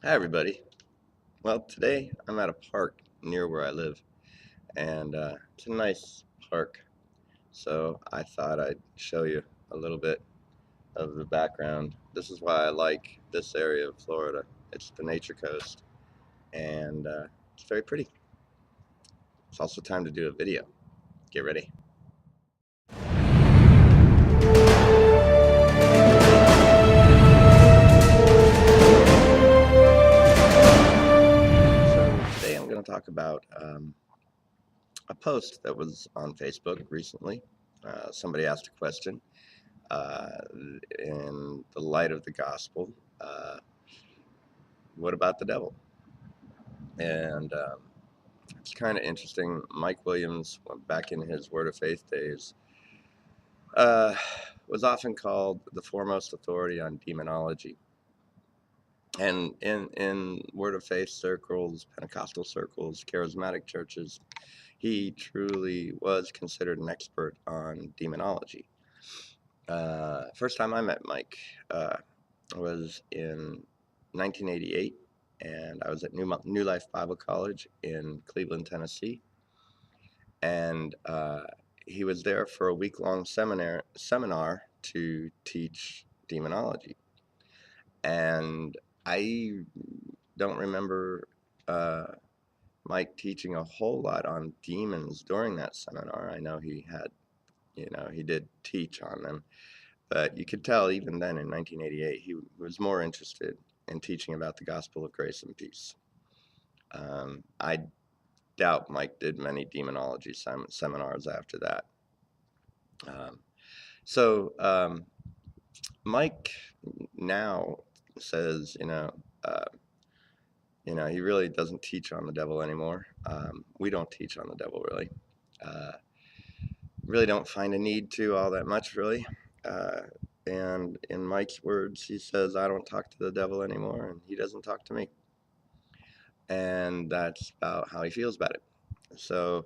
Hi, everybody. Well, today I'm at a park near where I live, and it's a nice park. So I thought I'd show you a little bit of the background. This is why I like this area of Florida. It's the nature coast, and it's very pretty. It's also time to do a video. Get ready. So today I'm going to talk about a post that was on Facebook recently. Somebody asked a question uh, in the light of the gospel. Uh, what about the devil? And it's kind of interesting. Mike Williams, back in his Word of Faith days, uh, was often called the foremost authority on demonology. And in Word of Faith circles, Pentecostal circles, charismatic churches, he truly was considered an expert on demonology. First time I met Mike was in 1988, and I was at New Life Bible College in Cleveland, Tennessee, and he was there for a week-long seminar to teach demonology. And I don't remember uh, Mike teaching a whole lot on demons during that seminar. I know he had, he did teach on them, but you could tell even then in 1988 he was more interested in teaching about the gospel of grace and peace. I doubt Mike did many demonology seminars after that. Um, so Mike now says, uh, he really doesn't teach on the devil anymore. We don't teach on the devil really. Uh, really don't find a need to all that much really. Uh, and in Mike's words, he says, "I don't talk to the devil anymore, and he doesn't talk to me." And that's about how he feels about it. So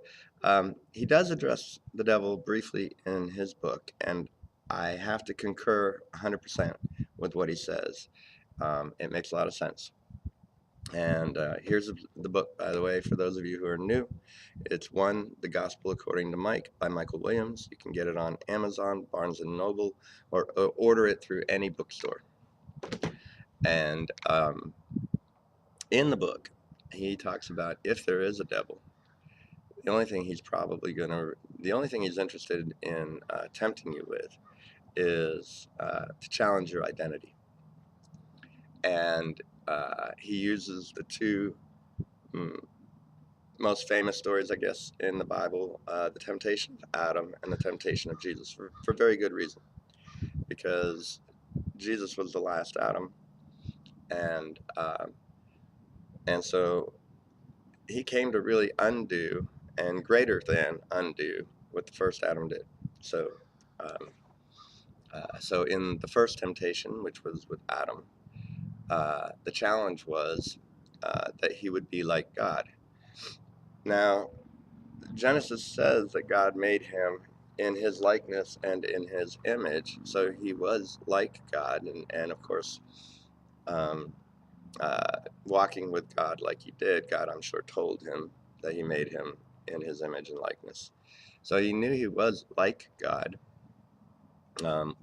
he does address the devil briefly in his book, and I have to concur 100% with what he says. It makes a lot of sense. And here's the book, by the way, for those of you who are new. It's The Gospel According to Mike by Michael Williams. You can get it on Amazon, Barnes & Noble, or order it through any bookstore. And in the book, he talks about if there is a devil, the only thing he's interested in tempting you with is to challenge your identity. And he uses the two mm, most famous stories, I guess, in the Bible, the temptation of Adam and the temptation of Jesus, for very good reason. Because Jesus was the last Adam, and so he came to really undo and greater than undo what the first Adam did. So, um, so in the first temptation, which was with Adam, the challenge was that he would be like God. Now, Genesis says that God made him in his likeness and in his image, so he was like God, and of course, um, walking with God like he did, God, I'm sure, told him that he made him in his image and likeness. So he knew he was like God, um,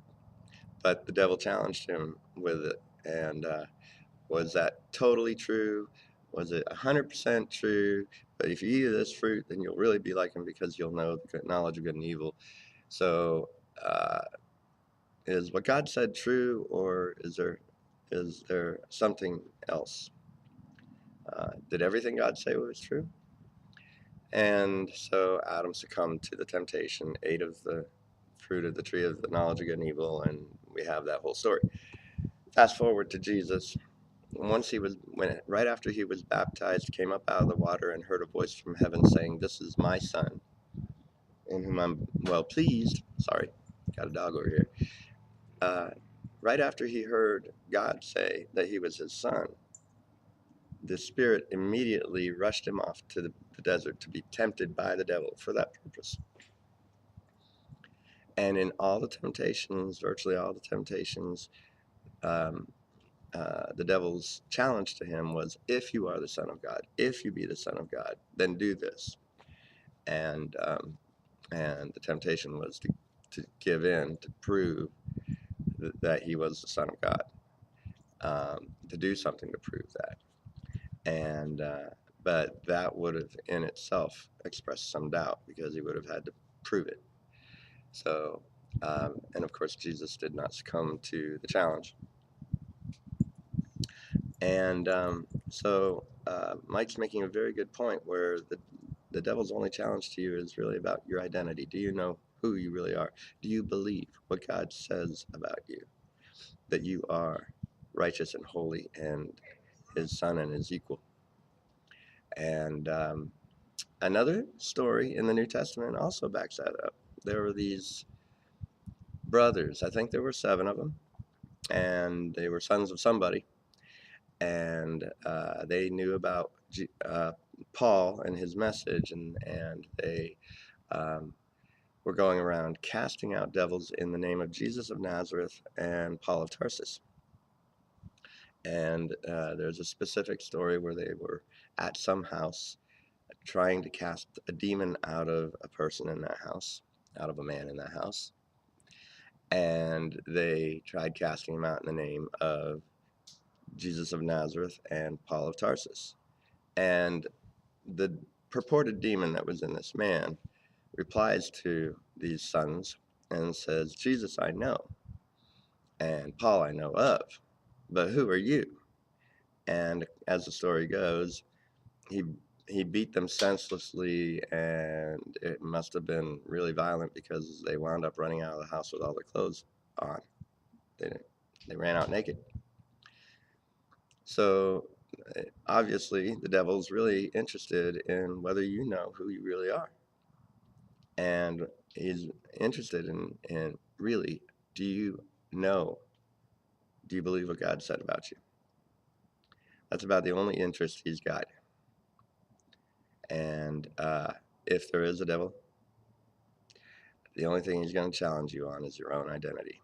but the devil challenged him with it. And was that totally true? Was it 100% true? But if you eat of this fruit, then you'll really be like him because you'll know the knowledge of good and evil. So uh, is what God said true, or is there something else? Did everything God say was true? And so Adam succumbed to the temptation, ate of the fruit of the tree of the knowledge of good and evil, and we have that whole story. Fast forward to Jesus. Right after he was baptized, came up out of the water and heard a voice from heaven saying, "This is my son, in whom I'm well pleased." Sorry, got a dog over here. Uh, right after he heard God say that he was his son, the Spirit immediately rushed him off to the desert to be tempted by the devil for that purpose. And in all the temptations, virtually all the temptations, um, the devil's challenge to him was, if you are the Son of God, if you be the Son of God, then do this. And the temptation was to give in, to prove that he was the Son of God, to do something to prove that. And but that would have in itself expressed some doubt, because he would have had to prove it. So, and of course, Jesus did not succumb to the challenge. And so Mike's making a very good point, where the devil's only challenge to you is really about your identity. Do you know who you really are? Do you believe what God says about you, that you are righteous and holy and his son and his equal? And another story in the New Testament also backs that up. There were these brothers, I think there were 7 of them, and they were sons of somebody. And they knew about Paul and his message, and they were going around casting out devils in the name of Jesus of Nazareth and Paul of Tarsus. And there's a specific story where they were at some house trying to cast a demon out of a person in that house, out of a man in that house. And they tried casting him out in the name of Jesus of Nazareth and Paul of Tarsus. And the purported demon that was in this man replies to these sons and says, Jesus I know, and Paul I know of, but who are you? And as the story goes, he beat them senselessly, and it must have been really violent, because they wound up running out of the house with all their clothes on. They ran out naked. So obviously the devil's really interested in whether you know who you really are. And he's interested in really, do you know, do you believe what God said about you? That's about the only interest he's got. And if there is a devil, the only thing he's going to challenge you on is your own identity.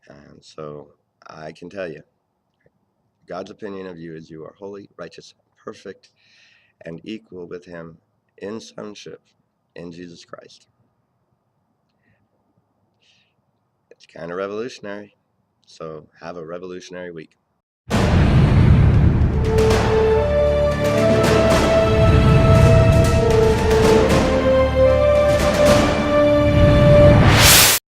And so I can tell you, God's opinion of you is you are holy, righteous, perfect, and equal with him in sonship in Jesus Christ. It's kind of revolutionary. So have a revolutionary week.